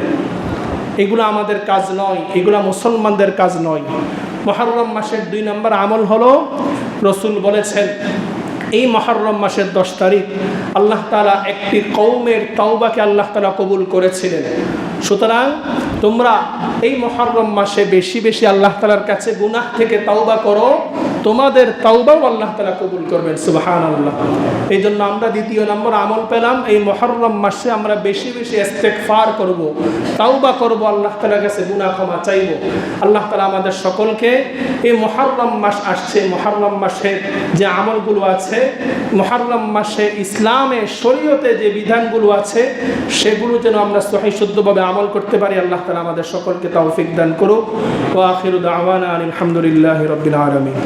এগুলো আমাদের কাজ নয়, এগুলো মুসলমানদের কাজ নয়। মুহররম মাসের 2 নম্বর আমল হলো, রাসূল বলেছেন এই মুহররম মাসের 10 তারিখ আল্লাহ তাআলা একটি কওমের তাওবাকে আল্লাহ তাআলা কবুল করেছিলেন। সুতরাং তোমরা এই মুহররম মাসে বেশি বেশি আল্লাহ তাআলার কাছে গুনাহ থেকে তাওবা করো, তোমাদের তাওবাও আল্লাহ তাআলা কবুল করবেন। সুবহানাল্লাহ। এই জন্য আমরা 2 নম্বর আমল পেলাম, এই মুহররম মাসে আমরা বেশি বেশি ইস্তেগফার করব, তাওবা করব, আল্লাহ তাআলার কাছে গুনাহ ক্ষমা চাইব। আল্লাহ তাআলা আমাদের সকলকে এই মুহররম মাস আসছে, মুহররম মাসের যে আমলগুলো আছে, মুহররম মাসে ইসলামে শরীয়তে যে বিধানগুলো আছে, সেগুলো যেন আমরা সহিহ শুদ্ধভাবে আমল করতে পারি। আল্লাহ তাআলা আমাদের সকলকে তৌফিক দান করুক। ওয়া আখিরু দাওয়ানা আলহামদুলিল্লাহি রাব্বিল আলামিন।